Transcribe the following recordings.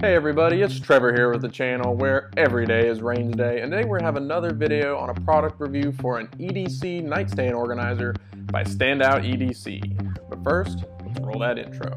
Hey everybody, it's Trevor here with the channel where every day is range day, and today we're going to have another video on a product review for an EDC Nightstand Organizer by Standout EDC. But first, let's roll that intro.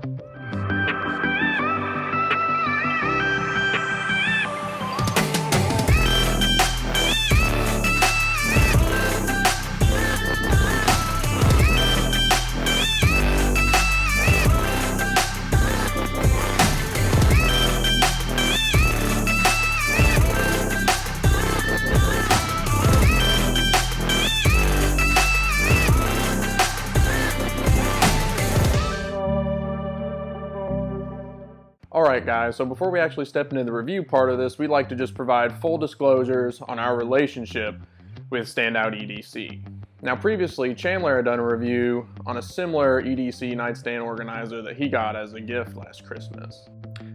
Alright guys, so before we actually step into the review part of this, we'd like to just provide full disclosures on our relationship with Standout EDC. Now previously, Chandler had done a review on a similar EDC nightstand organizer that he got as a gift last Christmas.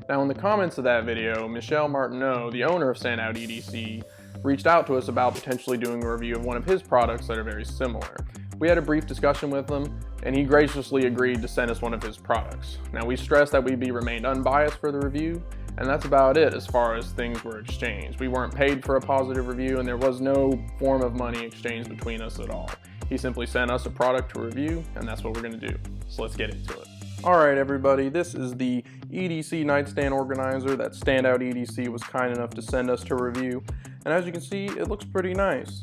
Now in the comments of that video, Michelle Martineau, the owner of Standout EDC, reached out to us about potentially doing a review of one of his products that are very similar. We had a brief discussion with him, and he graciously agreed to send us one of his products. Now we stressed that we remained unbiased for the review, and that's about it as far as things were exchanged. We weren't paid for a positive review, and there was no form of money exchanged between us at all. He simply sent us a product to review, and that's what we're going to do. So let's get into it. Alright everybody, this is the EDC Nightstand Organizer that Standout EDC was kind enough to send us to review, and as you can see, it looks pretty nice.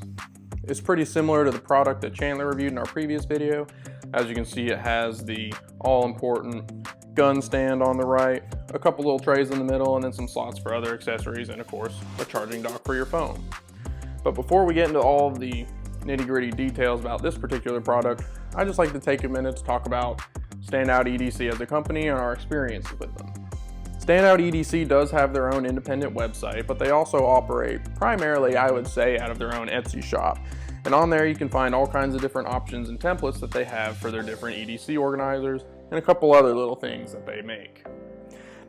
It's pretty similar to the product that Chandler reviewed in our previous video. As you can see, it has the all-important gun stand on the right, a couple little trays in the middle, and then some slots for other accessories, and of course, a charging dock for your phone. But before we get into all of the nitty-gritty details about this particular product, I'd just like to take a minute to talk about Standout EDC as a company and our experiences with them. Standout EDC does have their own independent website, but they also operate primarily, I would say, out of their own Etsy shop. And on there you can find all kinds of different options and templates that they have for their different EDC organizers and a couple other little things that they make.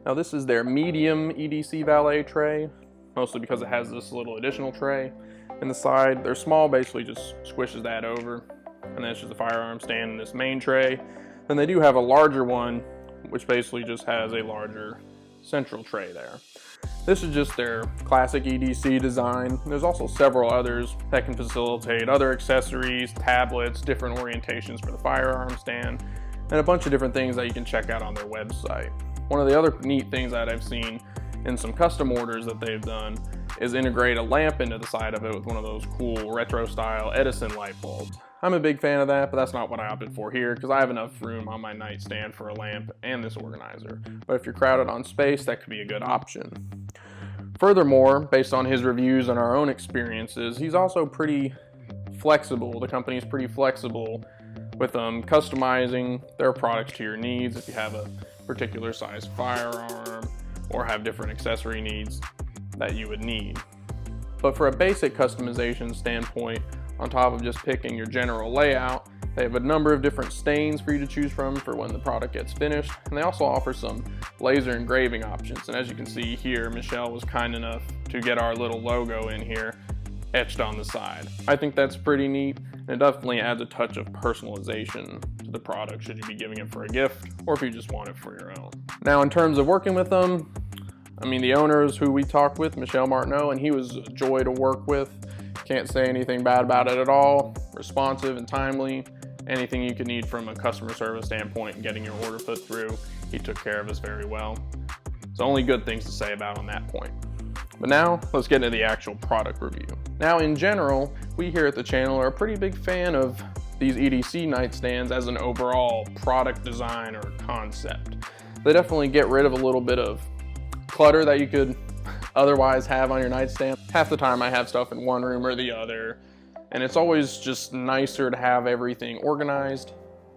Now this is their medium EDC valet tray, mostly because it has this little additional tray in the side. Their small basically just squishes that over, and then it's just a firearm stand in this main tray. Then they do have a larger one, which basically just has a larger central tray there. This is just their classic EDC design. There's also several others that can facilitate other accessories, tablets, different orientations for the firearm stand, and a bunch of different things that you can check out on their website. One of the other neat things that I've seen in some custom orders that they've done is integrate a lamp into the side of it with one of those cool retro style Edison light bulbs. I'm a big fan of that, but that's not what I opted for here because I have enough room on my nightstand for a lamp and this organizer. But if you're crowded on space, that could be a good option. Furthermore, based on his reviews and our own experiences, he's also pretty flexible. The company's pretty flexible with customizing their products to your needs if you have a particular size firearm or have different accessory needs that you would need. But for a basic customization standpoint, on top of just picking your general layout, they have a number of different stains for you to choose from for when the product gets finished, and they also offer some laser engraving options. And as you can see here, Michelle was kind enough to get our little logo in here etched on the side. I think that's pretty neat, and it definitely adds a touch of personalization to the product should you be giving it for a gift or if you just want it for your own. Now in terms of working with them, I mean, the owners who we talked with, Michelle Martineau, and he was a joy to work with. Can't say anything bad about it at all. Responsive and timely. Anything you could need from a customer service standpoint and getting your order put through, he took care of us very well. So only good things to say about on that point. But now, let's get into the actual product review. Now in general, we here at the channel are a pretty big fan of these EDC nightstands as an overall product design or concept. They definitely get rid of a little bit of clutter that you could otherwise have on your nightstand. Half the time I have stuff in one room or the other, and it's always just nicer to have everything organized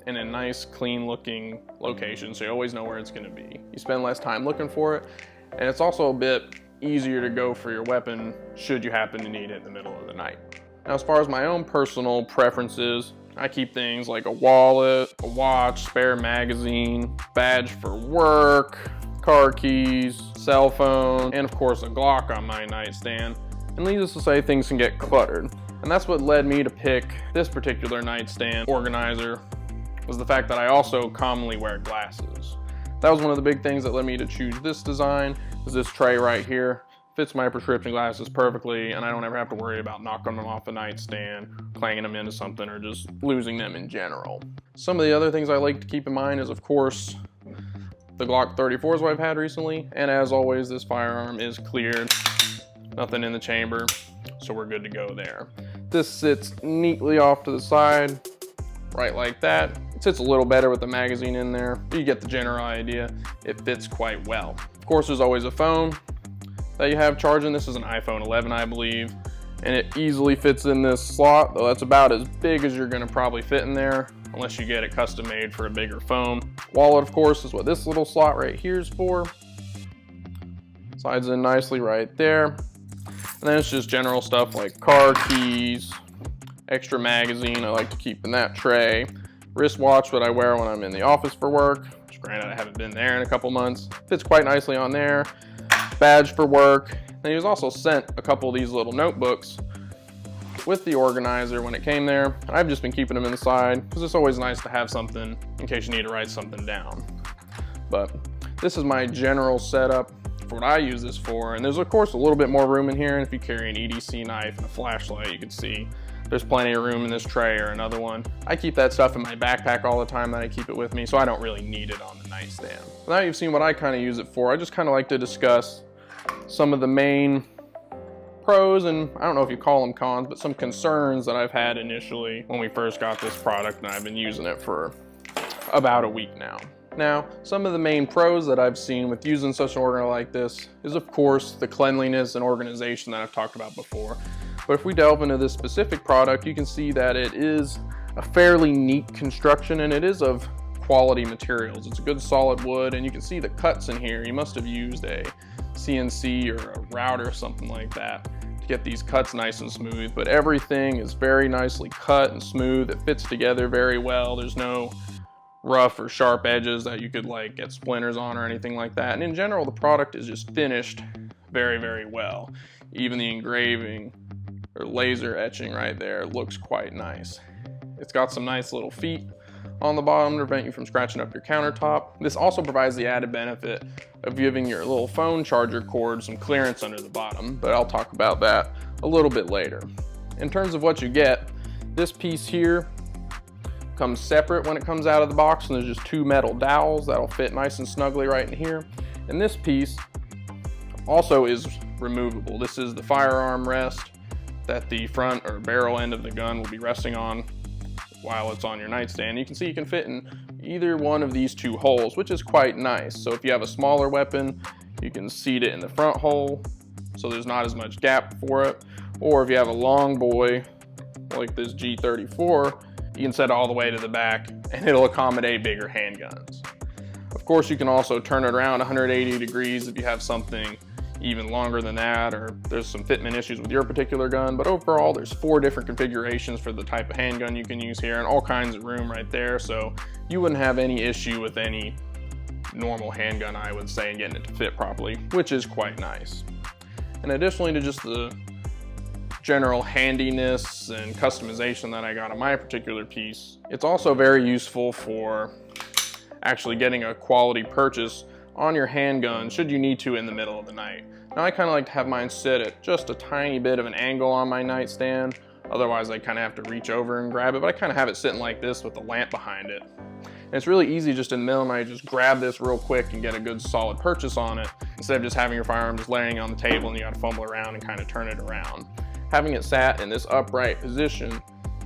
in a nice, clean looking location so you always know where it's going to be. You spend less time looking for it, and it's also a bit easier to go for your weapon should you happen to need it in the middle of the night. Now as far as my own personal preferences, I keep things like a wallet, a watch, spare magazine, badge for work, car keys, cell phone, and of course a Glock on my nightstand. And needless to say, things can get cluttered. And that's what led me to pick this particular nightstand organizer, was the fact that I also commonly wear glasses. That was one of the big things that led me to choose this design, is this tray right here. Fits my prescription glasses perfectly, and I don't ever have to worry about knocking them off the nightstand, clanging them into something, or just losing them in general. Some of the other things I like to keep in mind is, of course, the Glock 34s I've had recently, and as always, this firearm is cleared. Nothing in the chamber, so we're good to go there. This sits neatly off to the side, right like that. It sits a little better with the magazine in there, but you get the general idea. It fits quite well. Of course, there's always a phone that you have charging. This is an iPhone 11, I believe, and it easily fits in this slot, though that's about as big as you're gonna probably fit in there, unless you get it custom made for a bigger phone. Wallet, of course, is what this little slot right here is for. Slides in nicely right there. And then it's just general stuff like car keys, extra magazine I like to keep in that tray, wristwatch that I wear when I'm in the office for work, which granted I haven't been there in a couple months. Fits quite nicely on there. Badge for work. And he was also sent a couple of these little notebooks with the organizer when it came there. And I've just been keeping them inside because it's always nice to have something in case you need to write something down. But this is my general setup for what I use this for. And there's of course a little bit more room in here. And if you carry an EDC knife and a flashlight, you can see there's plenty of room in this tray or another one. I keep that stuff in my backpack all the time that I keep it with me, so I don't really need it on the nightstand. Now you've seen what I kind of use it for. I just kind of like to discuss some of the main pros, and I don't know if you call them cons, but some concerns that I've had initially when we first got this product, and I've been using it for about a week now. Now, some of the main pros that I've seen with using such an organizer like this is, of course, the cleanliness and organization that I've talked about before. But if we delve into this specific product, you can see that it is a fairly neat construction, and it is of quality materials. It's a good solid wood, and you can see the cuts in here. You must have used a CNC or a router or something like that to get these cuts nice and smooth, but everything is very nicely cut and smooth. It fits together very well. There's no rough or sharp edges that you could like get splinters on or anything like that. And in general, the product is just finished very, very well. Even the engraving or laser etching right there looks quite nice. It's got some nice little feet on the bottom to prevent you from scratching up your countertop. This also provides the added benefit of giving your little phone charger cord some clearance under the bottom, but I'll talk about that a little bit later. In terms of what you get, this piece here comes separate when it comes out of the box, and there's just two metal dowels that'll fit nice and snugly right in here. And this piece also is removable. This is the firearm rest that the front or barrel end of the gun will be resting on while it's on your nightstand. You can see you can fit in either one of these two holes, which is quite nice. So if you have a smaller weapon, you can seat it in the front hole so there's not as much gap for it. Or if you have a long boy like this G34, you can set it all the way to the back and it'll accommodate bigger handguns. Of course, you can also turn it around 180 degrees if you have something even longer than that, or there's some fitment issues with your particular gun. But overall, there's 4 different configurations for the type of handgun you can use here, and all kinds of room right there, so you wouldn't have any issue with any normal handgun, I would say, in getting it to fit properly, which is quite nice. And additionally to just the general handiness and customization that I got on my particular piece, it's also very useful for actually getting a quality purchase on your handgun should you need to in the middle of the night. Now I kind of like to have mine sit at just a tiny bit of an angle on my nightstand, otherwise I kind of have to reach over and grab it, but I kind of have it sitting like this with the lamp behind it. And it's really easy just in the middle of the night, just grab this real quick and get a good solid purchase on it, instead of just having your firearm just laying on the table and you got to fumble around and kind of turn it around. Having it sat in this upright position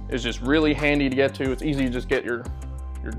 is just really handy to get to. It's easy to just get your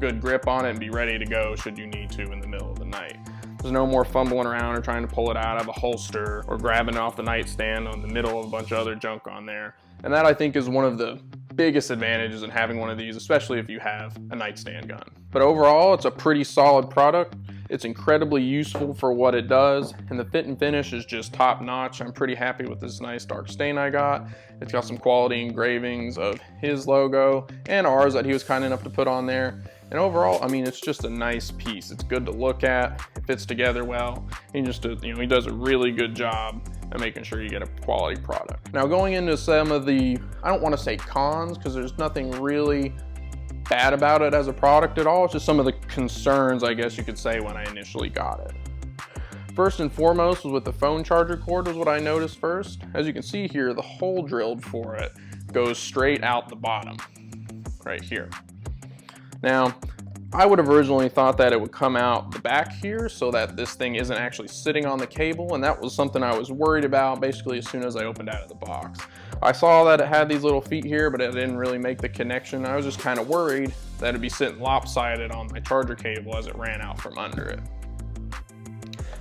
good grip on it and be ready to go should you need to in the middle of the night. There's no more fumbling around or trying to pull it out of a holster or grabbing it off the nightstand on the middle of a bunch of other junk on there. And that, I think, is one of the biggest advantages in having one of these, especially if you have a nightstand gun. But overall, it's a pretty solid product. It's incredibly useful for what it does, and the fit and finish is just top notch. I'm pretty happy with this nice dark stain I got. It's got some quality engravings of his logo and ours that he was kind enough to put on there. And overall, I mean, it's just a nice piece. It's good to look at. It fits together well. He he does a really good job at making sure you get a quality product. Now, going into some of the, I don't want to say cons, because there's nothing really bad about it as a product at all. It's just some of the concerns, I guess you could say, when I initially got it. First and foremost was with the phone charger cord was what I noticed first. As you can see here, the hole drilled for it goes straight out the bottom, right here. Now, I would have originally thought that it would come out the back here so that this thing isn't actually sitting on the cable, and that was something I was worried about basically as soon as I opened out of the box. I saw that it had these little feet here, but it didn't really make the connection. I was just kind of worried that it'd be sitting lopsided on my charger cable as it ran out from under it.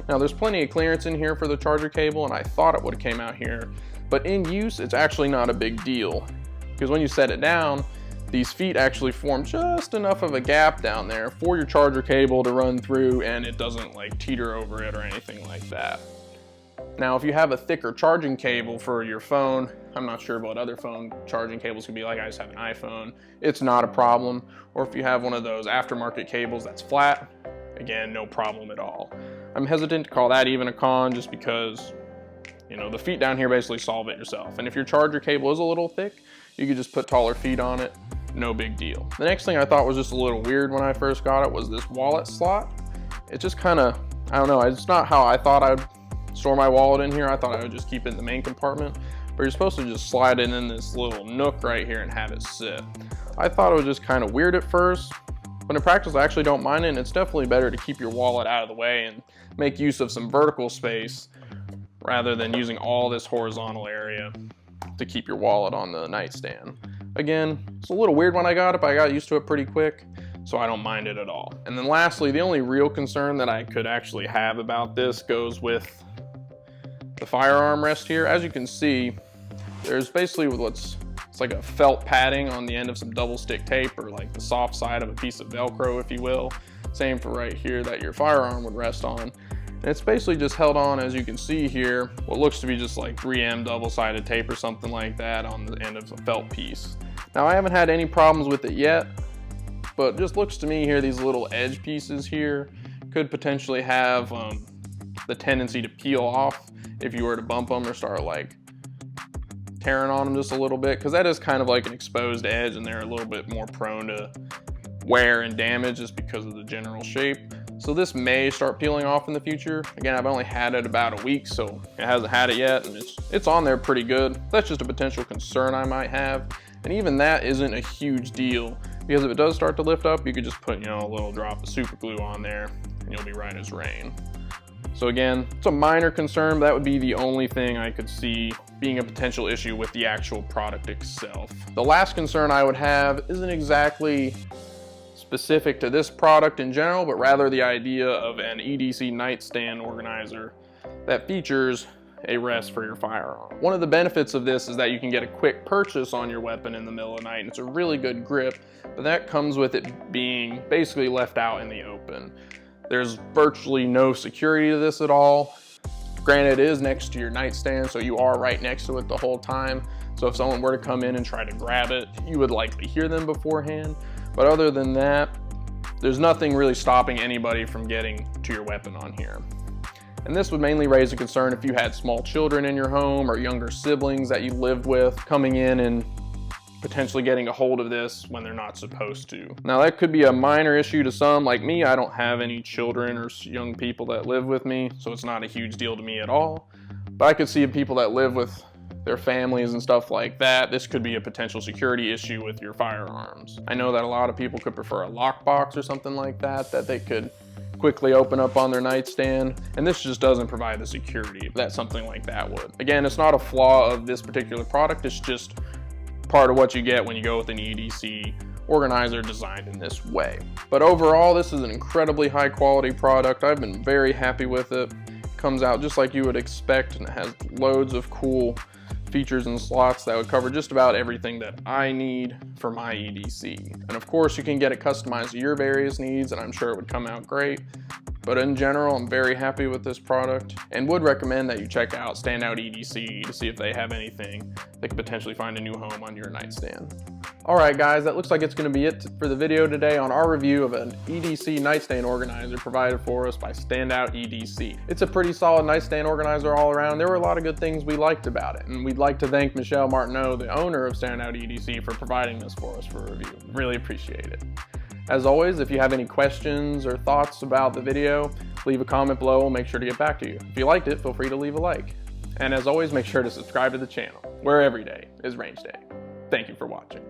Now there's plenty of clearance in here for the charger cable, and I thought it would have came out here, but in use it's actually not a big deal, because when you set it down, these feet actually form just enough of a gap down there for your charger cable to run through, and it doesn't like teeter over it or anything like that. Now if you have a thicker charging cable for your phone, I'm not sure what other phone charging cables can be like, I just have an iPhone, it's not a problem. Or if you have one of those aftermarket cables that's flat, again, no problem at all. I'm hesitant to call that even a con just because, you know, the feet down here basically solve it yourself. And if your charger cable is a little thick, you could just put taller feet on it, no big deal. The next thing I thought was just a little weird when I first got it was this wallet slot. It just kind of, I don't know, it's not how I thought I'd store my wallet in here. I thought I would just keep it in the main compartment, but you're supposed to just slide it in this little nook right here and have it sit. I thought it was just kind of weird at first, but in practice I actually don't mind it, and it's definitely better to keep your wallet out of the way and make use of some vertical space rather than using all this horizontal area to keep your wallet on the nightstand. Again, it's a little weird when I got it, but I got used to it pretty quick, so I don't mind it at all. And then lastly, the only real concern that I could actually have about this goes with the firearm rest here. As you can see, there's basically it's like a felt padding on the end of some double stick tape, or like the soft side of a piece of Velcro, if you will. Same for right here that your firearm would rest on. And it's basically just held on, as you can see here, what looks to be just like 3M double-sided tape or something like that on the end of a felt piece. Now I haven't had any problems with it yet, but it just looks to me here, these little edge pieces here could potentially have the tendency to peel off if you were to bump them or start like tearing on them just a little bit, because that is kind of like an exposed edge and they're a little bit more prone to wear and damage just because of the general shape. So this may start peeling off in the future. Again, I've only had it about a week, so it hasn't had it yet, and it's on there pretty good. That's just a potential concern I might have, and even that isn't a huge deal, because if it does start to lift up, you could just put, you know, a little drop of super glue on there and you'll be right as rain. So again, it's a minor concern, but that would be the only thing I could see being a potential issue with the actual product itself. The last concern I would have isn't exactly specific to this product in general, but rather the idea of an EDC nightstand organizer that features a rest for your firearm. One of the benefits of this is that you can get a quick purchase on your weapon in the middle of the night, and it's a really good grip, but that comes with it being basically left out in the open. There's virtually no security to this at all. Granted, it is next to your nightstand, so you are right next to it the whole time. So if someone were to come in and try to grab it, you would likely hear them beforehand. But other than that, there's nothing really stopping anybody from getting to your weapon on here. And this would mainly raise a concern if you had small children in your home or younger siblings that you lived with coming in and potentially getting a hold of this when they're not supposed to. Now that could be a minor issue to some. Like me, I don't have any children or young people that live with me, so it's not a huge deal to me at all. But I could see people that live with their families and stuff like that, this could be a potential security issue with your firearms. I know that a lot of people could prefer a lockbox or something like that they could quickly open up on their nightstand, and this just doesn't provide the security that something like that would. Again, it's not a flaw of this particular product, it's just part of what you get when you go with an EDC organizer designed in this way. But overall, this is an incredibly high quality product. I've been very happy with it. It comes out just like you would expect, and it has loads of cool features and slots that would cover just about everything that I need for my EDC. And of course, you can get it customized to your various needs, and I'm sure it would come out great. But in general, I'm very happy with this product and would recommend that you check out Standout EDC to see if they have anything that could potentially find a new home on your nightstand. Alright guys, that looks like it's going to be it for the video today on our review of an EDC nightstand organizer provided for us by Standout EDC. It's a pretty solid nightstand organizer all around. There were a lot of good things we liked about it, and we'd like to thank Michelle Martineau, the owner of Standout EDC, for providing this for us for review. Really appreciate it. As always, if you have any questions or thoughts about the video, leave a comment below. We'll make sure to get back to you. If you liked it, feel free to leave a like. And as always, make sure to subscribe to the channel, where every day is range day. Thank you for watching.